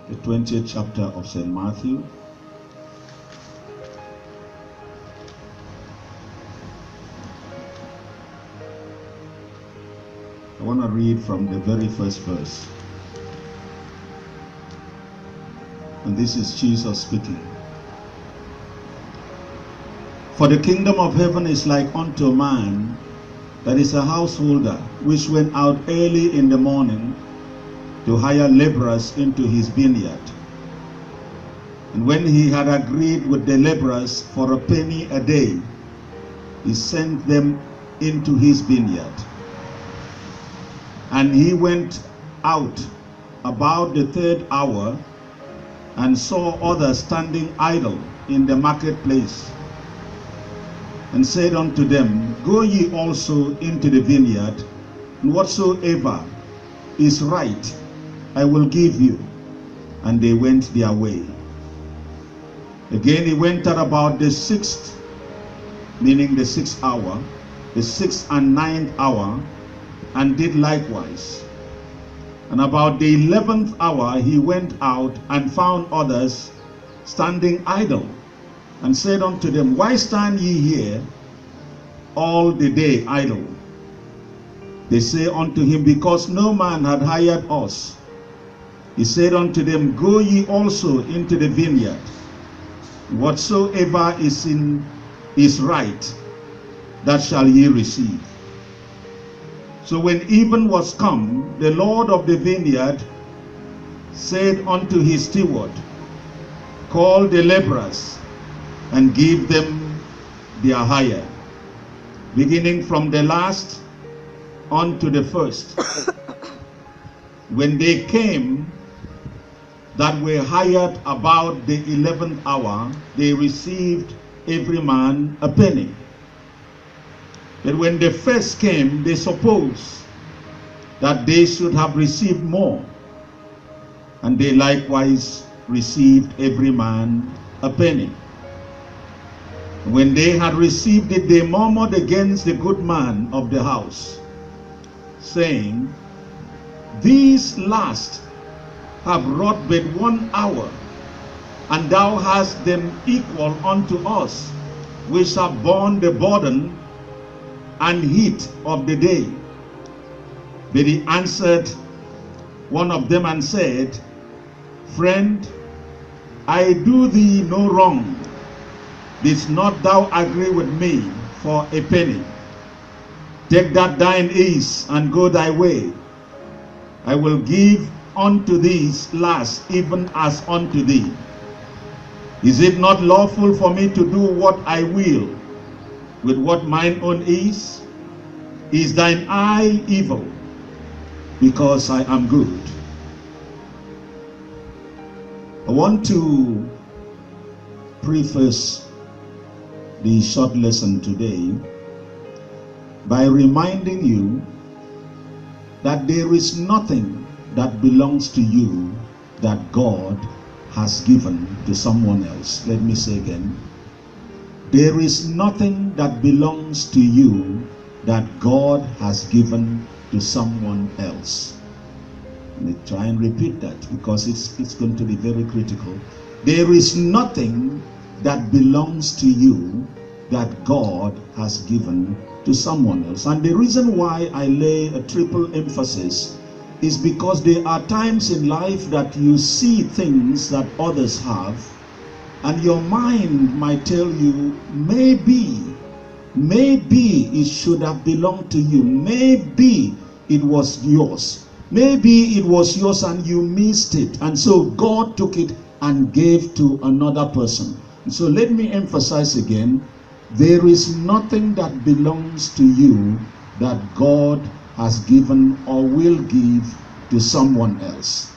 the 20th chapter of St. Matthew. I want to read from the very first verse. And this is Jesus speaking. For the kingdom of heaven is like unto a man that is a householder, which went out early in the morning to hire laborers into his vineyard. And when he had agreed with the laborers for a penny a day, he sent them into his vineyard. And he went out about the third hour and saw others standing idle in the marketplace, and said unto them, Go ye also into the vineyard, and whatsoever is right I will give you. And they went their way. Again he went at about the sixth, meaning the 6th hour, the 6th and 9th hour, and did likewise. And about the 11th hour he went out and found others standing idle, and said unto them, Why stand ye here all the day idle? They say unto him, Because no man had hired us. He said unto them, Go ye also into the vineyard. Whatsoever is right, that shall ye receive. So when even was come, the Lord of the vineyard said unto his steward, Call the laborers, and give them their hire, beginning from the last unto the first. When they came that were hired about the 11th hour, they received every man a penny. But when the first came, they supposed that they should have received more, and they likewise received every man a penny. When they had received it, they murmured against the good man of the house, saying, These last have wrought but 1 hour, and thou hast them equal unto us, which have borne the burden and heat of the day. But he answered one of them and said, Friend, I do thee no wrong. Didst not thou agree with me for a penny? Take that thine ease and go thy way. I will give unto these last even as unto thee. Is it not lawful for me to do what I will with what mine own is? Is thine eye evil because I am good? I want to preface the short lesson today by reminding you that there is nothing that belongs to you that God has given to someone else. Let me say again, there is nothing that belongs to you that God has given to someone else. Let me try and repeat that because it's going to be very critical. There is nothing that belongs to you that God has given to someone else. And the reason why I lay a triple emphasis is because there are times in life that you see things that others have, and your mind might tell you, maybe it should have belonged to you. Maybe it was yours. Maybe it was yours and you missed it. And so God took it and gave to another person. And so let me emphasize again, there is nothing that belongs to you that God has given or will give to someone else.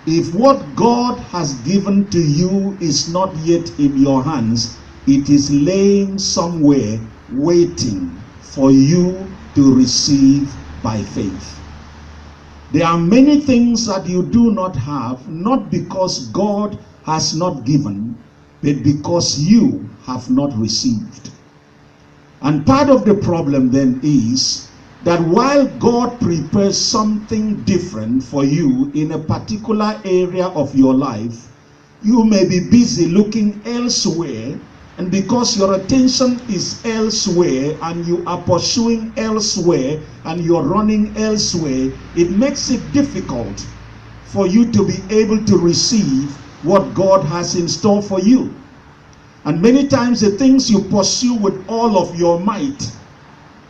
If what God has given to you is not yet in your hands, it is laying somewhere waiting for you to receive by faith. There are many things that you do not have, not because God has not given, but because you have not received. And part of the problem then is that while God prepares something different for you in a particular area of your life, you may be busy looking elsewhere, and because your attention is elsewhere and you are pursuing elsewhere and you're running elsewhere, it makes it difficult for you to be able to receive what God has in store for you. And many times the things you pursue with all of your might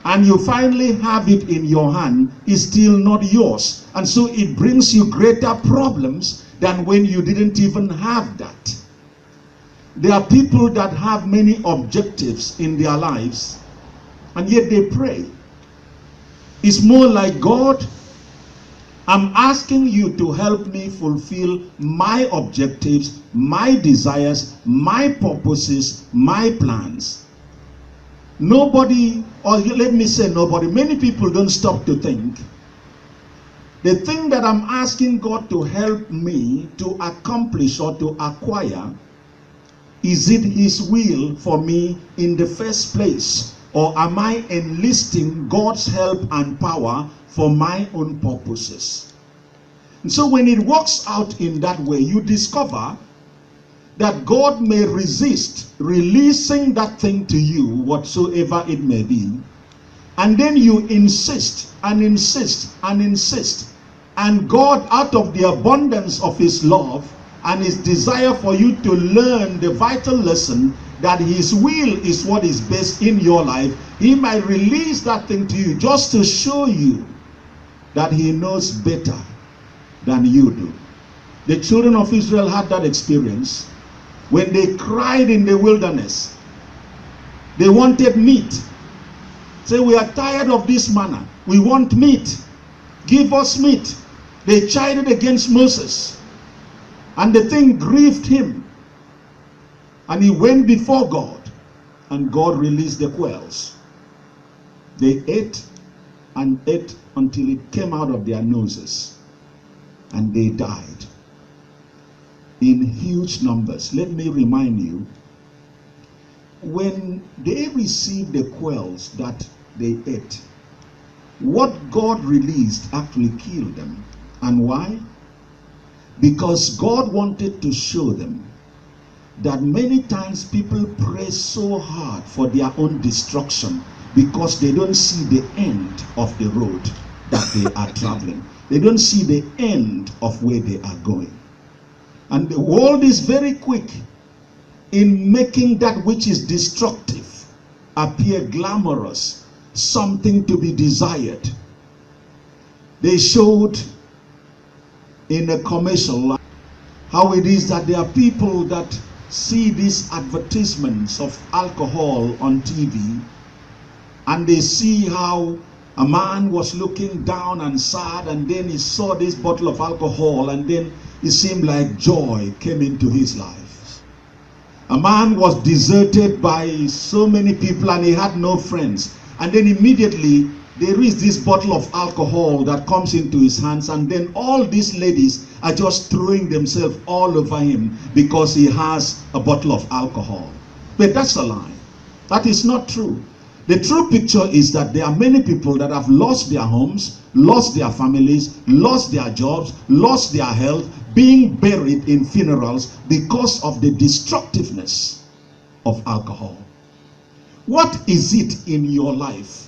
and you finally have it in your hand is still not yours. And so it brings you greater problems than when you didn't even have that. There are people that have many objectives in their lives and yet they pray. It's more like, God, I'm asking you to help me fulfill my objectives, my desires, my purposes, my plans. Nobody, or let me say nobody, many people don't stop to think. The thing that I'm asking God to help me to accomplish or to acquire, is it His will for me in the first place? Or am I enlisting God's help and power for my own purposes? And so when it works out in that way, you discover that God may resist releasing that thing to you, whatsoever it may be. And then you insist and insist and insist. And God, out of the abundance of His love and His desire for you to learn the vital lesson that His will is what is best in your life, He might release that thing to you just to show you that He knows better than you do. The children of Israel had that experience when they cried in the wilderness. They wanted meat. Say, we are tired of this manna. We want meat. Give us meat. They chided against Moses. And the thing grieved him. And he went before God. And God released the quails. They ate and ate until it came out of their noses. And they died in huge numbers. Let me remind you, when they received the quails that they ate, what God released actually killed them. And why? Because God wanted to show them that many times people pray so hard for their own destruction because they don't see the end of the road that they are traveling. They don't see the end of where they are going. And the world is very quick in making that which is destructive appear glamorous, something to be desired. They showed in a commercial how it is that there are people that see these advertisements of alcohol on TV, and they see how a man was looking down and sad, and then he saw this bottle of alcohol, and then it seemed like joy came into his life. A man was deserted by so many people and he had no friends, and then immediately there is this bottle of alcohol that comes into his hands, and then all these ladies are just throwing themselves all over him because he has a bottle of alcohol. But that's a lie. That is not true. The true picture is that there are many people that have lost their homes, lost their families, lost their jobs, lost their health, being buried in funerals because of the destructiveness of alcohol. What is it in your life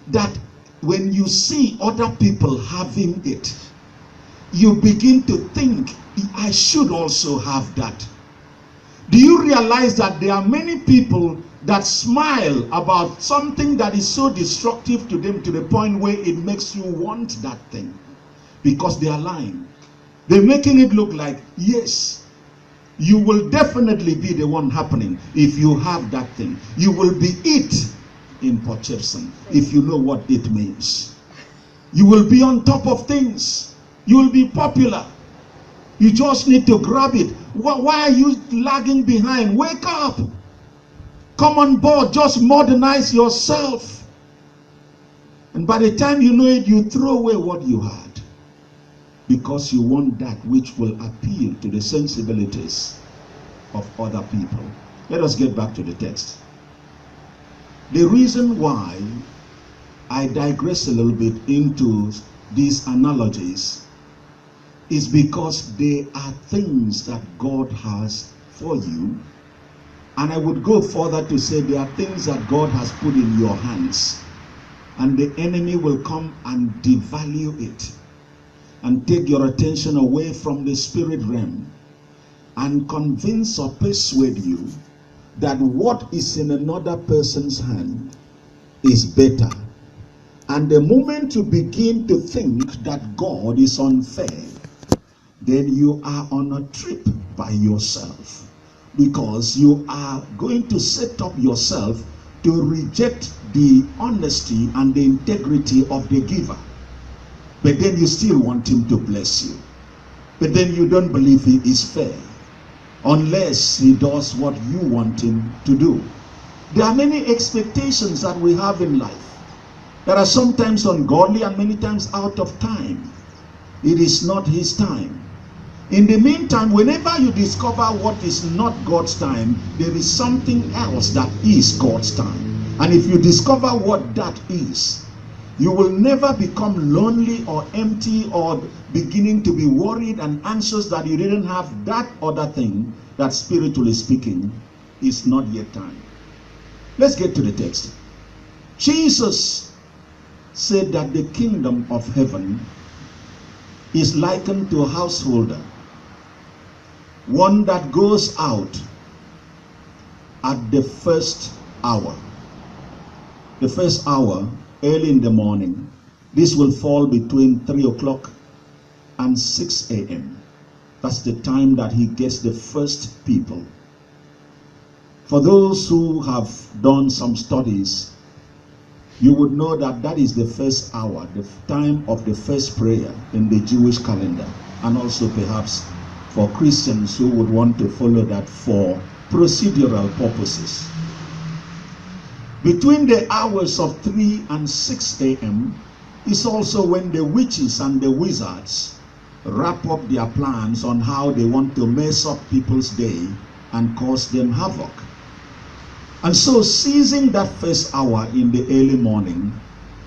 that when you see other people having it, you begin to think, I should also have that? Do you realize that there are many people that smile about something that is so destructive to them to the point where it makes you want that thing? Because they are lying. They're making it look like, yes, you will definitely be the one happening if you have that thing. You will be it in Port Jefferson, if you know what it means. You will be on top of things. You will be popular. You just need to grab it. Why are you lagging behind? Wake up. Come on board. Just modernize yourself. And by the time you know it, you throw away what you had, because you want that which will appeal to the sensibilities of other people. Let us get back to the text. The reason why I digress a little bit into these analogies is because they are things that God has for you. And I would go further to say there are things that God has put in your hands, and the enemy will come and devalue it and take your attention away from the spirit realm and convince or persuade you that what is in another person's hand is better. And the moment you begin to think that God is unfair, then you are on a trip by yourself, because you are going to set up yourself to reject the honesty and the integrity of the giver. But then you still want him to bless you. But then you don't believe he is fair unless he does what you want him to do. There are many expectations that we have in life that are sometimes ungodly and many times out of time. It is not his time. In the meantime, whenever you discover what is not God's time, there is something else that is God's time. And if you discover what that is, you will never become lonely or empty or beginning to be worried and anxious that you didn't have that other thing that, spiritually speaking, is not yet time. Let's get to the text. Jesus said that the kingdom of heaven is likened to a householder, one that goes out at the first hour. The first hour, early in the morning. This will fall between 3 o'clock and 6 a.m. That's the time that he gets the first people. For those who have done some studies, you would know that that is the first hour, the time of the first prayer in the Jewish calendar, and also perhaps for Christians who would want to follow that for procedural purposes. Between the hours of 3 and 6 a.m. is also when the witches and the wizards wrap up their plans on how they want to mess up people's day and cause them havoc. And so seizing that first hour in the early morning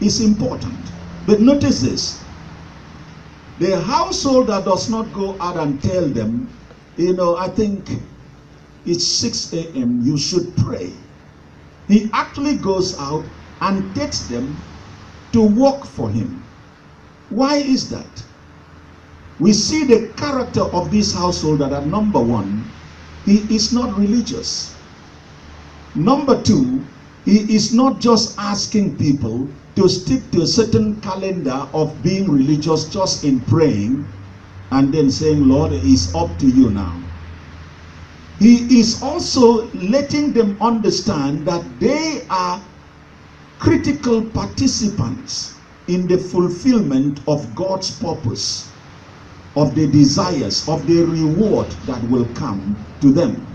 is important. But notice this. The householder does not go out and tell them, I think it's 6 a.m., you should pray. He actually goes out and takes them to work for him. Why is that? We see the character of this householder that, number one, he is not religious. Number two, he is not just asking people to stick to a certain calendar of being religious just in praying and then saying, Lord, it's up to you now. He is also letting them understand that they are critical participants in the fulfillment of God's purpose, of the desires, of the reward that will come to them.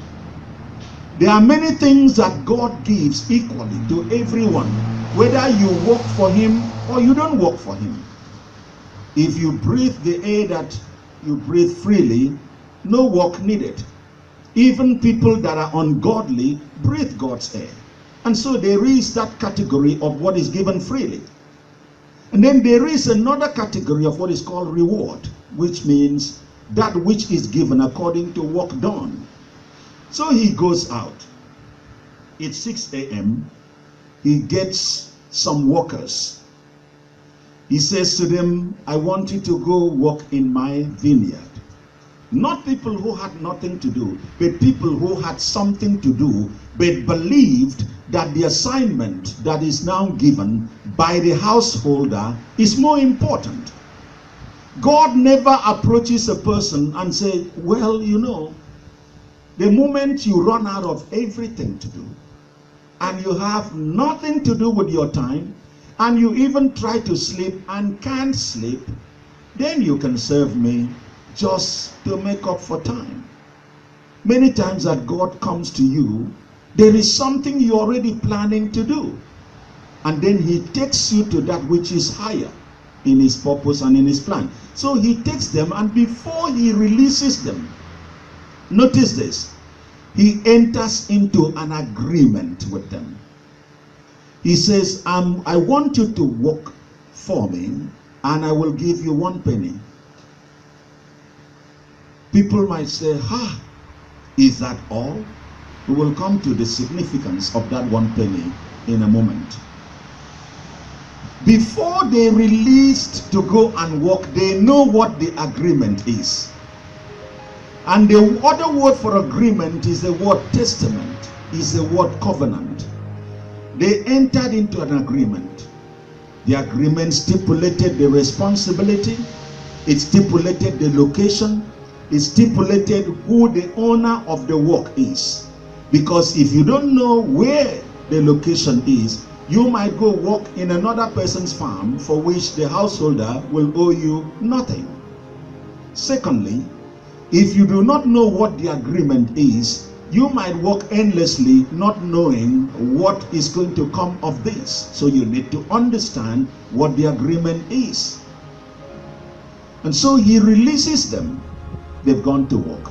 There are many things that God gives equally to everyone, whether you work for him or you don't work for him. If you breathe the air that you breathe freely, no work needed. Even people that are ungodly breathe God's air. And so there is that category of what is given freely. And then there is another category of what is called reward, which means that which is given according to work done. So he goes out. It's 6 a.m. He gets some workers. He says to them, I want you to go work in my vineyard. Not people who had nothing to do, but people who had something to do, but believed that the assignment that is now given by the householder is more important. God never approaches a person and says, well, the moment you run out of everything to do, and you have nothing to do with your time, and you even try to sleep and can't sleep, then you can serve me just to make up for time. Many times that God comes to you, there is something you're already planning to do. And then he takes you to that which is higher in his purpose and in his plan. So he takes them, and before he releases them, notice this, he enters into an agreement with them. He says, I want you to work for me, and I will give you 1 penny. People might say, is that all? We will come to the significance of that 1 penny in a moment. Before they released to go and work, they know what the agreement is. And the other word for agreement is the word testament, is the word covenant. They entered into an agreement. The agreement stipulated the responsibility, it stipulated the location, it stipulated who the owner of the work is. Because if you don't know where the location is, you might go work in another person's farm for which the householder will owe you nothing. Secondly, if you do not know what the agreement is, you might work endlessly not knowing what is going to come of this. So you need to understand what the agreement is. And so he releases them. They've gone to work.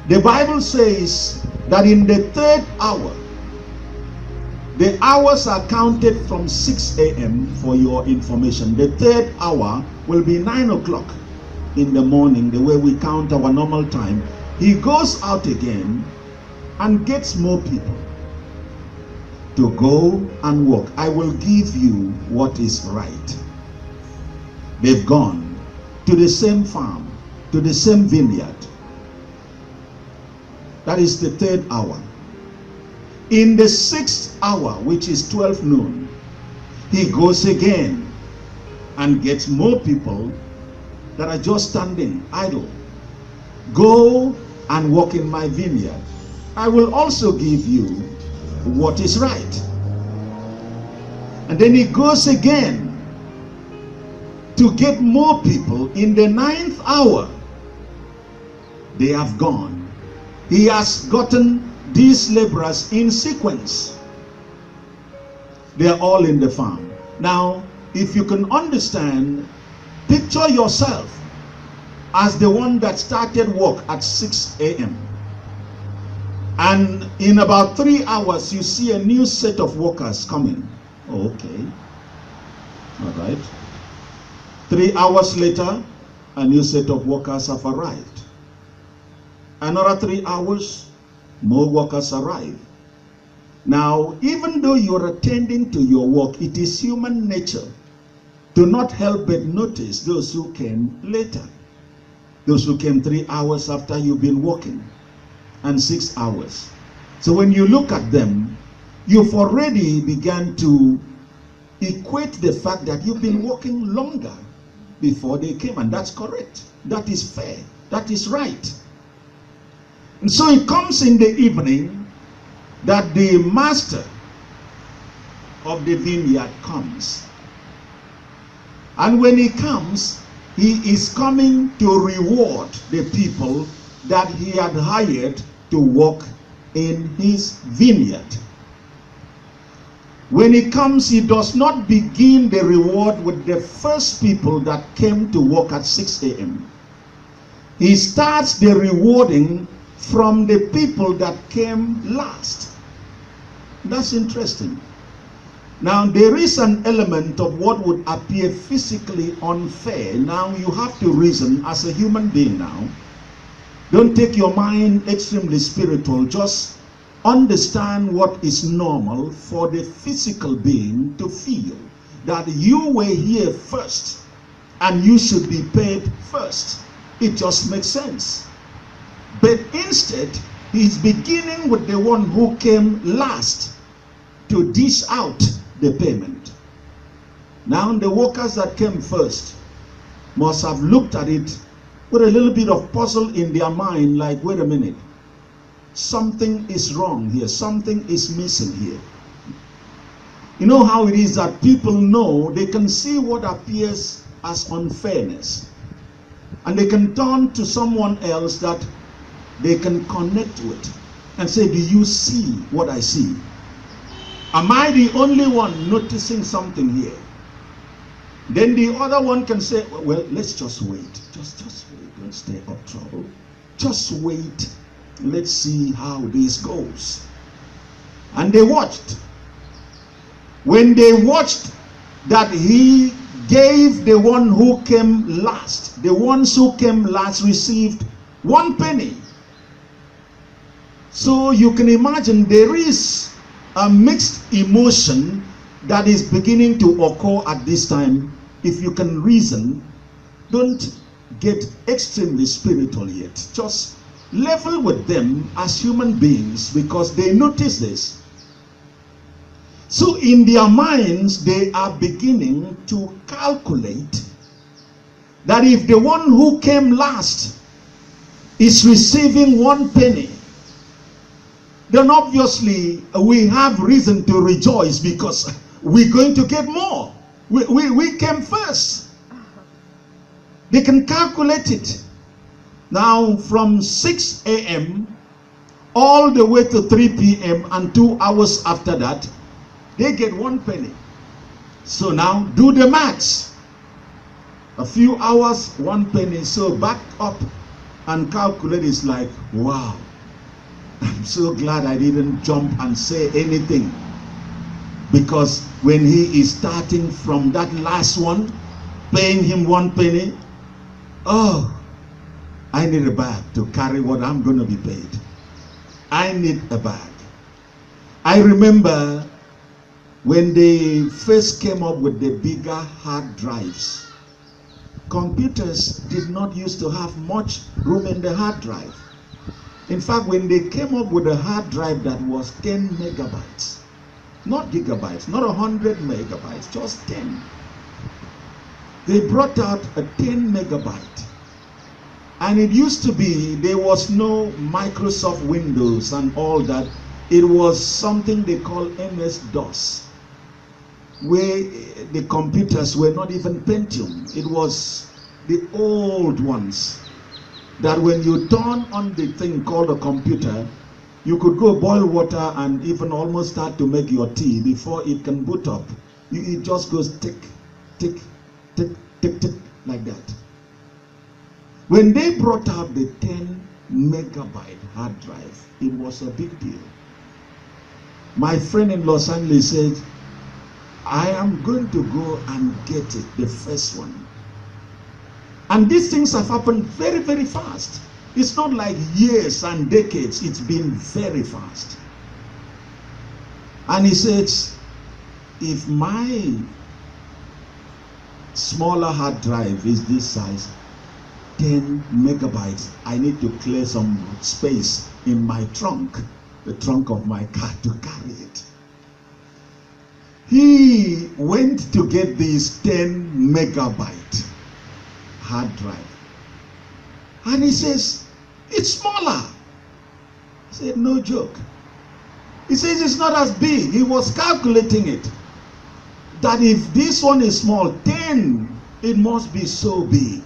The Bible says that in the 3rd hour, the hours are counted from 6 a.m. for your information. The 3rd hour will be 9 o'clock in the morning, the way we count our normal time. He goes out again and gets more people to go and work. I will give you what is right. They've gone to the same farm, to the same vineyard. That is the 3rd hour. In the 6th hour, which is 12 noon, he goes again and gets more people that are just standing idle. Go and work in my vineyard. I will also give you what is right. And then he goes again to get more people. In the 9th hour, they have gone. He has gotten these laborers in sequence. They are all in the farm. Now, if you can understand, picture yourself as the one that started work at 6 a.m. And in about 3 hours, you see a new set of workers coming. Okay. All right. 3 hours later, a new set of workers have arrived. Another 3 hours, more workers arrive. Now, even though you're attending to your work, it is human nature to not help but notice those who came later. Those who came 3 hours after you've been working, and 6 hours. So when you look at them, you've already begun to equate the fact that you've been working longer before they came, and that's correct. That is fair. That is right. And so it comes in the evening that the master of the vineyard comes. And when he comes, he is coming to reward the people that he had hired to work in his vineyard. When he comes, he does not begin the reward with the first people that came to work at 6 a.m. He starts the rewarding from the people that came last. That's interesting. Now, there is an element of what would appear physically unfair. Now, you have to reason as a human being now. Don't take your mind extremely spiritual. Just understand what is normal for the physical being to feel. That you were here first and you should be paid first. It just makes sense. But instead, he's beginning with the one who came last to dish out the payment. Now, the workers that came first must have looked at it with a little bit of puzzle in their mind, like, wait a minute, something is wrong here, something is missing here. You know how it is that people know, they can see what appears as unfairness, and they can turn to someone else that they can connect with and say, do you see what I see? Am I the only one noticing something here? Then the other one can say, well, let's just wait. Just wait. Don't stir up trouble. Just wait. Let's see how this goes. And they watched. When they watched that he gave the one who came last, the ones who came last received 1 penny. So you can imagine there is a mixed emotion that is beginning to occur at this time. If you can reason, don't get extremely spiritual yet. Just level with them as human beings, because they notice this. So in their minds, they are beginning to calculate that if the one who came last is receiving 1 penny, then obviously we have reason to rejoice, because we're going to get more. We came first. They can calculate it. Now from 6 a.m. all the way to 3 p.m. and 2 hours after that, they get 1 penny. So now do the maths. A few hours, 1 penny. So back up and calculate. Is like, wow, I'm so glad I didn't jump and say anything. Because when he is starting from that last one, paying him 1 penny, oh, I need a bag to carry what I'm going to be paid. I need a bag. I remember when they first came up with the bigger hard drives, computers did not used to have much room in the hard drive. In fact, when they came up with a hard drive that was 10 megabytes, not gigabytes, not 100 megabytes, just 10. They brought out a 10 megabyte. And it used to be, there was no Microsoft Windows and all that. It was something they call MS-DOS, where the computers were not even Pentium. It was the old ones that when you turn on the thing called a computer, you could go boil water and even almost start to make your tea before it can boot up. It just goes tick, tick, tick, tick, tick, like that. When they brought out the 10 megabyte hard drive, it was a big deal. My friend in Los Angeles said, I am going to go and get it, the first one. And these things have happened very, very fast. It's not like years and decades. It's been very fast. And he says, if my smaller hard drive is this size, 10 megabytes, I need to clear some space in my trunk, the trunk of my car, to carry it. He went to get this 10 megabyte hard drive. And he says, it's smaller. He said, no joke. He says it's not as big. He was calculating it. That if this one is small, 10, it must be so big.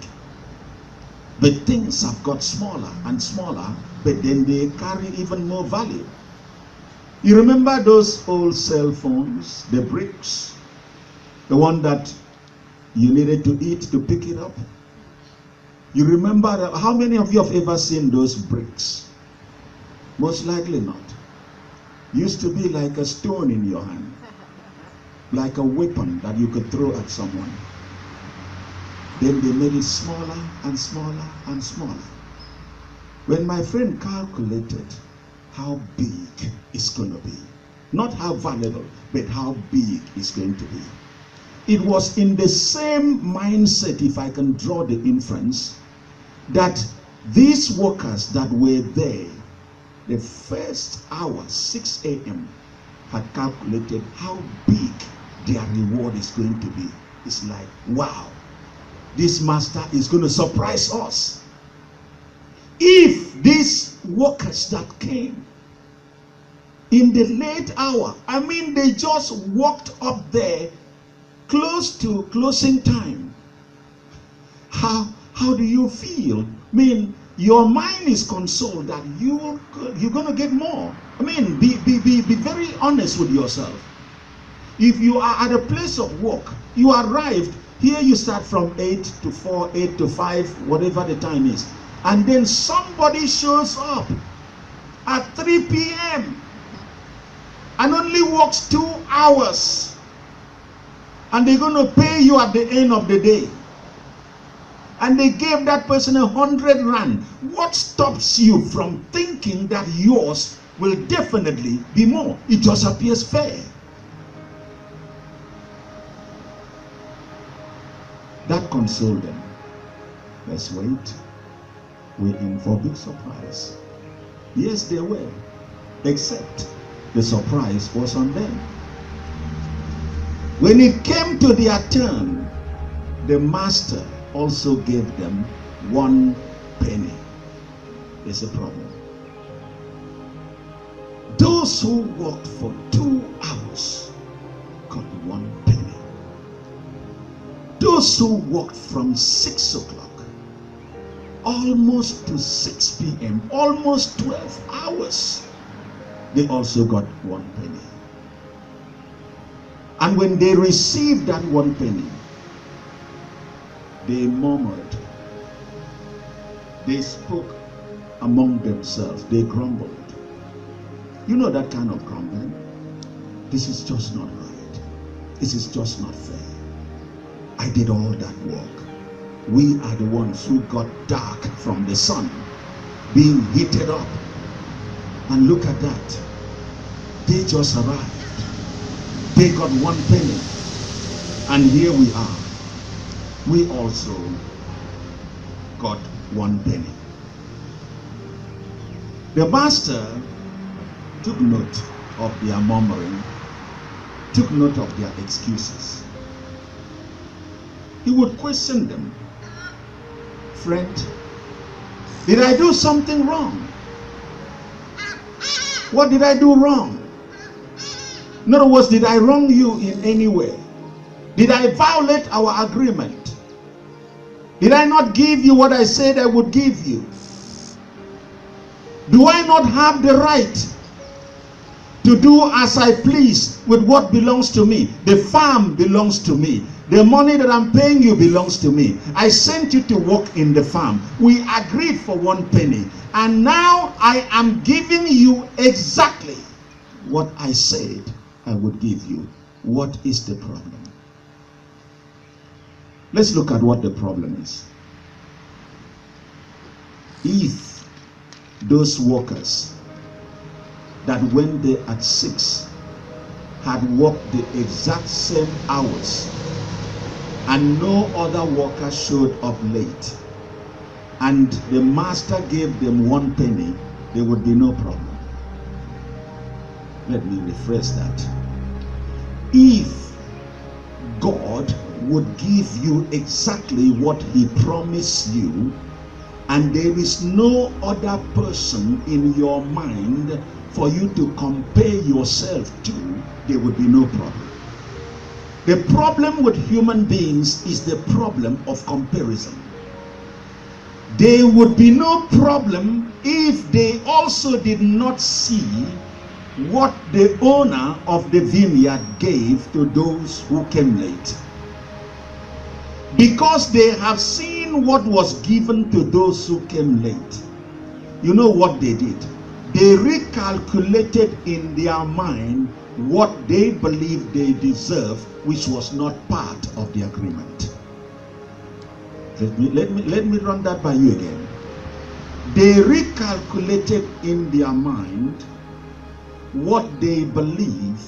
But things have got smaller and smaller, but then they carry even more value. You remember those old cell phones, the bricks? The one that you needed to eat to pick it up? You remember how many of you have ever seen those bricks? Most likely not. Used to be like a stone in your hand, like a weapon that you could throw at someone. Then they made it smaller and smaller and smaller. When my friend calculated how big it's going to be, not how valuable, but how big it's going to be, it was in the same mindset, if I can draw the inference, that these workers that were there the first hour, 6 a.m., had calculated how big their reward is going to be. It's like, wow, this master is going to surprise us. If these workers that came in the late hour, I mean, they just walked up there close to closing time, how do you feel? I mean, your mind is consoled that you're going to get more. I mean, be very honest with yourself. If you are at a place of work, you arrived, here you start from 8 to 4, 8 to 5, whatever the time is. And then somebody shows up at 3 p.m. and only works 2 hours. and they're going to pay you at the end of the day. And they gave that person 100 rand. What stops you from thinking that yours will definitely be more? It just appears fair. That consoled them. Let's wait. We're in for a big surprise. Yes, they were. Except the surprise was on them. When it came to their turn, the master also gave them 1 penny. There's a problem. Those who worked for 2 hours got 1 penny. Those who worked from 6 o'clock almost to 6 p.m., almost 12 hours, they also got 1 penny. And when they received that 1 penny, they murmured, they spoke among themselves, they grumbled. You know that kind of grumbling? This is just not right. This is just not fair. I did all that work. We are the ones who got dark from the sun, being heated up. And look at that. They just arrived. They got 1 penny. And here we are. We also got 1 penny. The master took note of their murmuring, took note of their excuses. He would question them. Friend, did I do something wrong? What did I do wrong? In other words, did I wrong you in any way? Did I violate our agreement? Did I not give you what I said I would give you? Do I not have the right to do as I please with what belongs to me? The farm belongs to me. The money that I'm paying you belongs to me. I sent you to work in the farm. We agreed for 1 penny. And now I am giving you exactly what I said I would give you. What is the problem? Let's look at what the problem is. If those workers that went there at 6 had worked the exact same hours, and no other worker showed up late, and the master gave them 1 penny, there would be no problem. Let me rephrase that. If God would give you exactly what he promised you, and there is no other person in your mind for you to compare yourself to, there would be no problem. The problem with human beings is the problem of comparison. There would be no problem if they also did not see what the owner of the vineyard gave to those who came late. Because they have seen what was given to those who came late. You know what they did? They recalculated in their mind what they believed they deserved, which was not part of the agreement. Let me run that by you again. They recalculated in their mind what they believe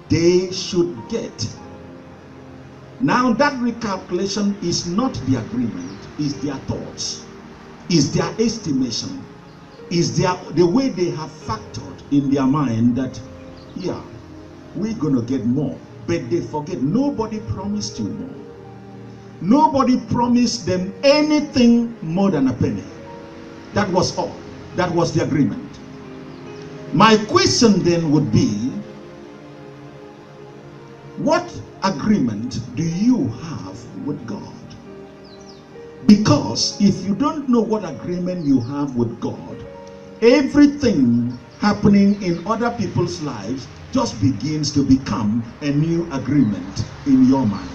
they should get. Now that recalculation is not the agreement, is their thoughts, is their estimation, is the way they have factored in their mind that, yeah, we're going to get more. But they forget nobody promised you more. Nobody promised them anything more than a penny. That was all. That was the agreement. My question then would be, what agreement do you have with God? Because if you don't know what agreement you have with God, everything happening in other people's lives just begins to become a new agreement in your mind.